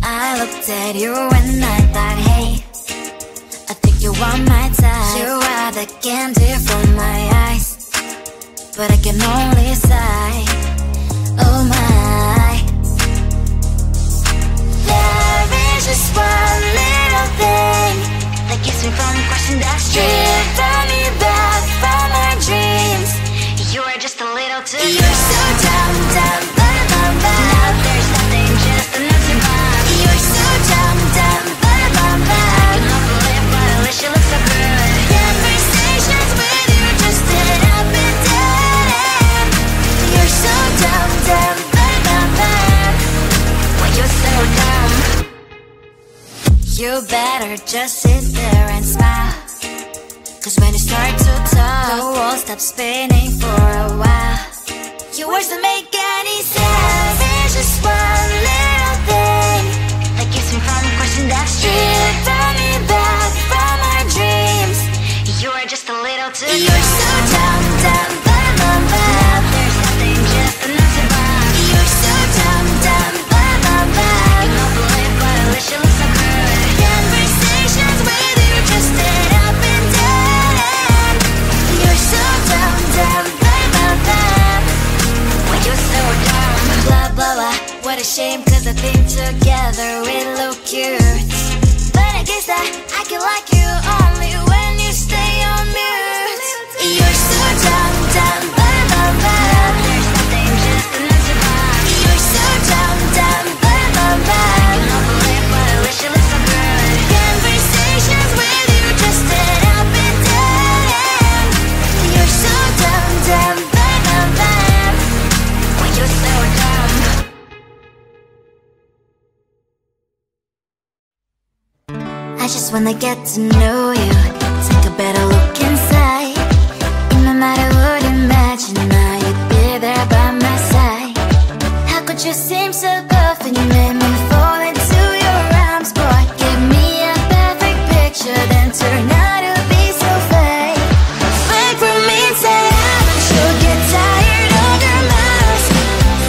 I looked at you and I thought, hey, I think you are my type. You are the candy from my eyes, but I can only sigh, oh my. There is just one little thing that keeps me from crossing that street. Drive me back from my dreams. You are just a little too good. You're so dumb, dumb, bum, bum, bum. Now there's nothing, just enough to buy. You're so dumb, dumb, bum, bum, bum. I cannot believe, but at least you look so good. Conversations with you just end up in dead. You're so dumb, dumb, bum, bum, bum. When you're so dumb, you better just sit there and smile. Cause when you start to talk, the world stops spinning for a while. Your words don't make any sense. There's just one little thing that keeps me from crossing that street. Draw me back from our dreams. You are just a little too good. You're so dumb, dumb, bum, bum, bum. There's nothing, just enough to buy. You're so dumb, dumb, bum, bum, bum. I cannot believe, but at least you look so good. Conversations with you just end up in dead. You're so dumb, dumb, bum, bum, bum. When you're so dumb, blah, blah, blah. What a shame, cause I think together we look cute. But I guess that I can like you only when you stay on mute. You're so dumb, dumb, bum, bum, bum. There's nothing, just enough to buy. You're so dumb, dumb, bum, bum, bum. I cannot believe, but at least you look so good. Conversations with you just end up in dead. You're so dumb, dumb, bum, bum, bum. When you're so dumb. I just wanna get to know you, take a better look inside. And no matter what you imagine, now you'd be there by my side. How could you seem so perfect? You made me fall into your arms, boy. Give me a perfect picture, then turn out to be so fake. Fake from inside, you'll get tired of your mouth.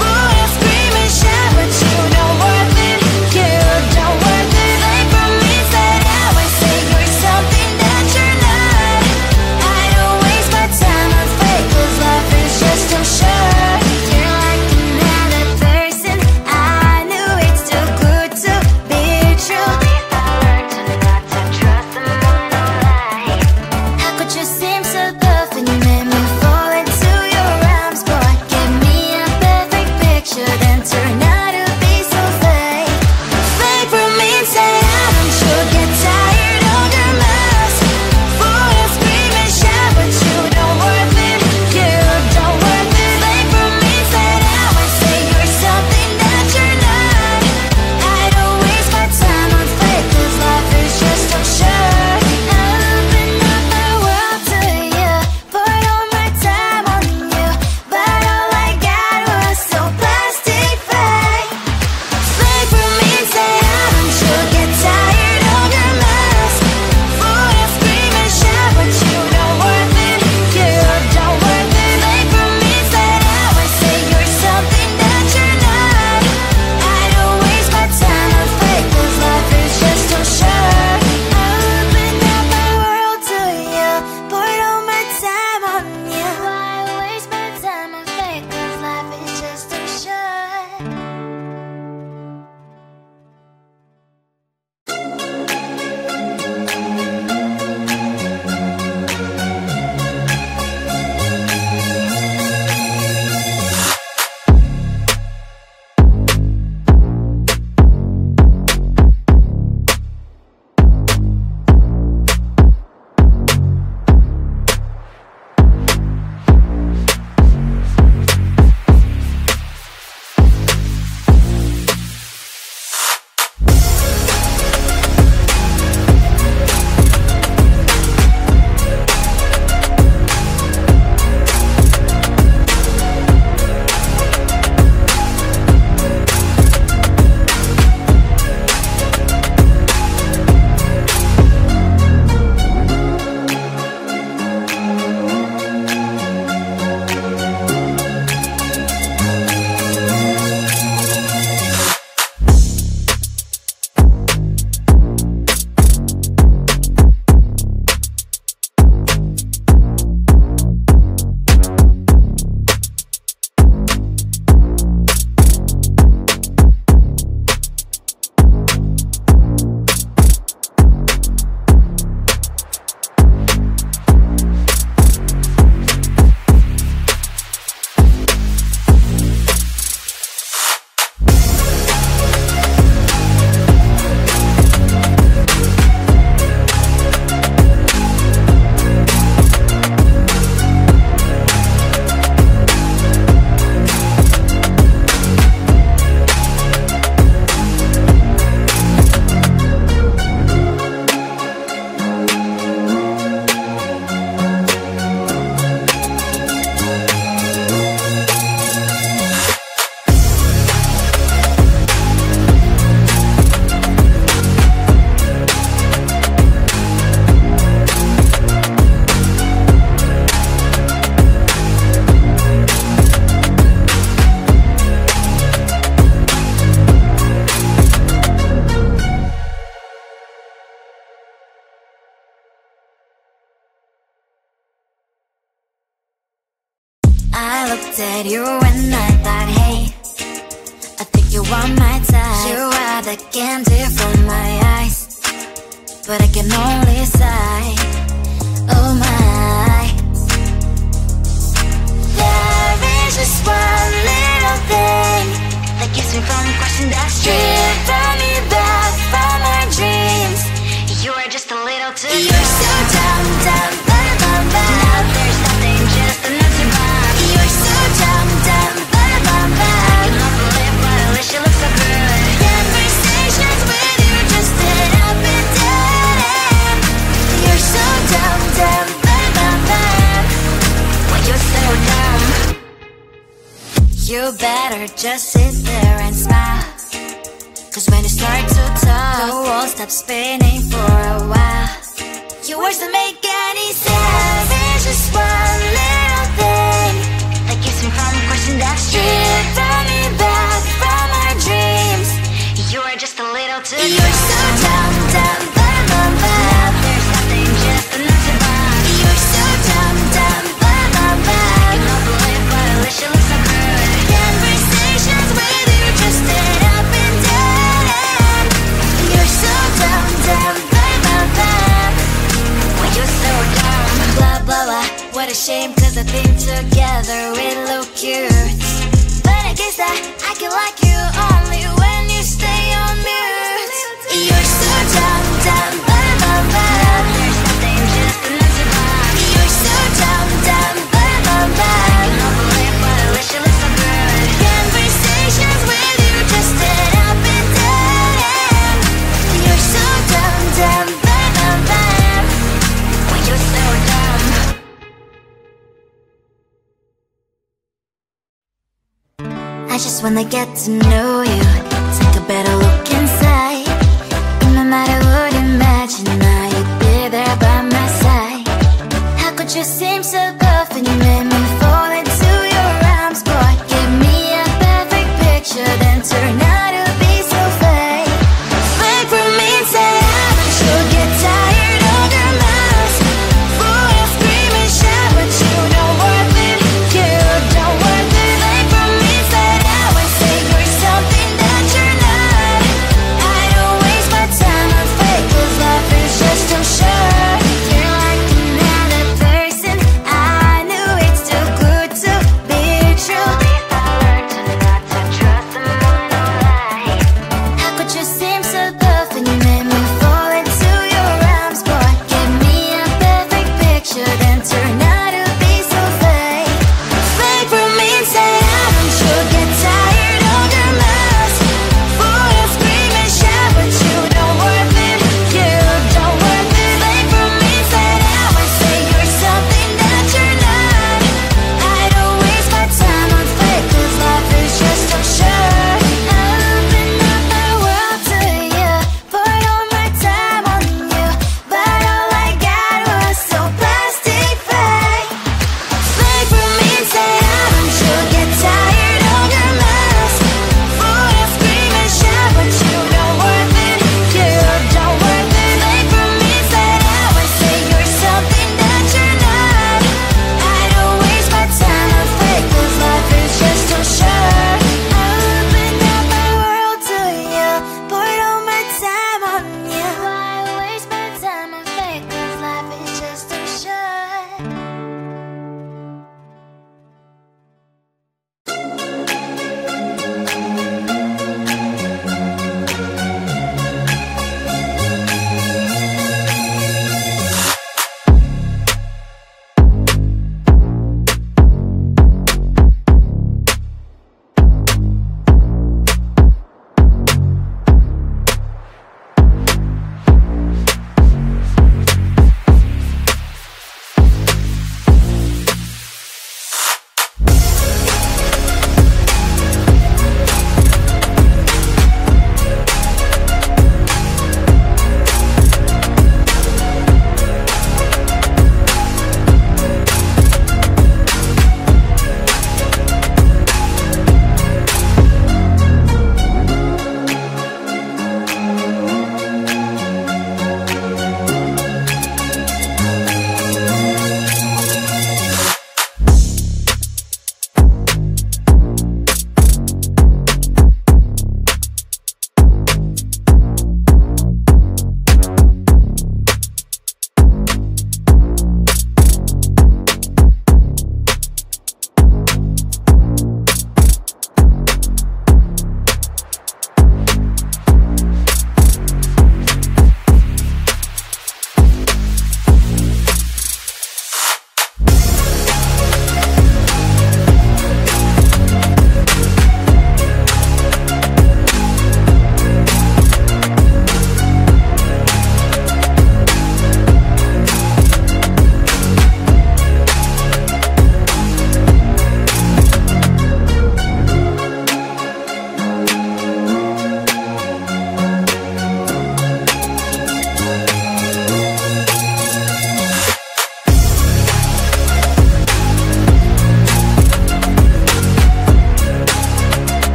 Full of scream and shout, but you don't worth it. You don't worth it. Fake from inside out, I say you're something that looked at you and I thought, hey, I think you are my type. You are the candy from my eyes, but I can only sigh, oh my. There is just one little thing that keeps me from crossing that street, drive me back from my dreams. You are just a little too good. You're so dumb, dumb, bum, bum, bum. Now there's nothing, just enough to bomb. You're so dumb, dumb, bum, bum, bum. I cannot believe what I wish you look so good. Conversations with you just end up in dead end. You're so dumb, dumb, bum, bum, bum. When you're so dumb, you better just sit there and smile, 'cause when you start to talk, the world stops spinning for a while. Your words don't make any sense. There's just one little thing that keeps me from crossing that street, drive me back from our dreams. You are just a little too good. You're so dumb, dumb, bum, bum, bum. There's nothing, just enough to bomb. You're so dumb, dumb, bum, bum, bum. I cannot believe what I wish you look so good. Conversations with you just end up in dead end. You're so dumb, dumb, bum, bum, bum. When you're so dumb, blah, blah, blah. What a shame, 'cause I think together we look cute, but I guess that I can like you only when you stay on mute. You're so dumb, dumb, bum, bum, bum. There's nothing, just enough to bomb. You're so dumb, dumb, bum, bum, bum. I cannot believe what I wish you look so good. Conversations with you just end up in dead end. You're so dumb, dumb, bum, bum, bum. When you're so dumb. I just wanna get to know you, take a better look inside. And no matter what you imagine, now you'd be there by my side. How could you seem so buff and you made me fall into your arms, boy? Give me a perfect picture, then turn out to be so fake. Fake for me, say you'll get tired of your mouth. Boy, I scream and shout, but you don't worth it. You don't worth it. Fake for me, say I say you're something that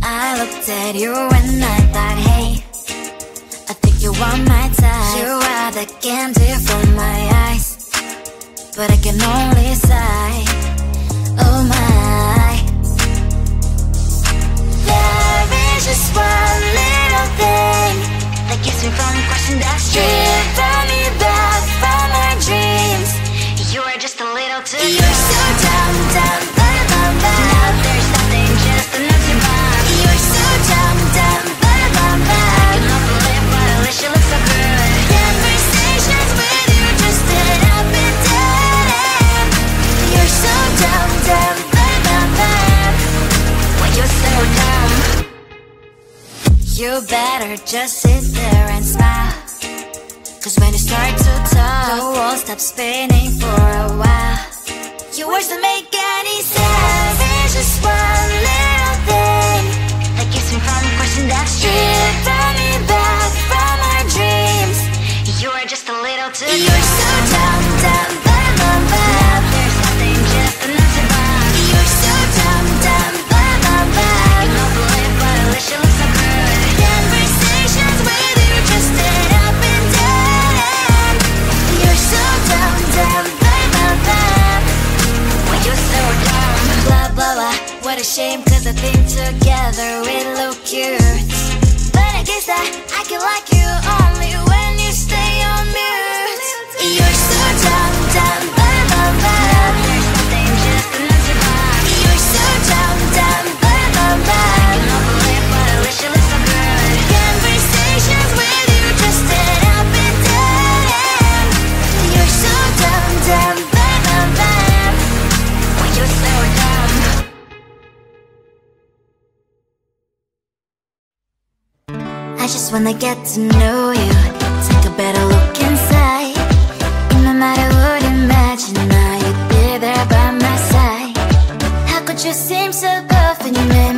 I looked at you and I thought, hey, I think you are my type. You are the candy from my eyes, but I can only sigh, oh my. There is just one little thing that keeps me from crossing that street. Drive me back from my dreams. You are just a little too good. You're so dumb, dumb, bum, bum, bum. Now there's nothing, just an empty bomb. You're so dumb, dumb, bum, bum, bum. I can believe, but at least you look so good. Conversations with you just end up in dead end. You're so dumb, dumb, bum, bum, bum. When you're so dumb, you better just sit there and smile, 'cause when you start to talk, the world stops spinning for a while. Your words don't make any sense. There's just one little thing that keeps me from crossing that street. Bring me back from our dreams. You are just a little too good. You're so dumb, dumb, bum, bum, bum. There's nothing, just an empty bomb. You're so dumb, dumb, bum, bum, bum. I cannot believe, but at least you look so good. Conversations with you just end up in dead end. You're so dumb, dumb, bum, bum, bum. When you're so dumb, blah, blah, blah. What a shame, 'cause I think together we look cute. But I guess that I can like you only when you stay on mute. You're so dumb, dumb, bum, bum, bum. There's nothing, just an empty bomb. You're so dumb, dumb, bum, bum, bum. I cannot believe, but at least you look so good. Conversations with you just end up in dead end. You're so dumb, dumb, bum, bum, bum. When you're so dumb. I just wanna get to know you, take a better look inside. In my mind I would imagine now you'd be there by my side. How could you seem so tough when you made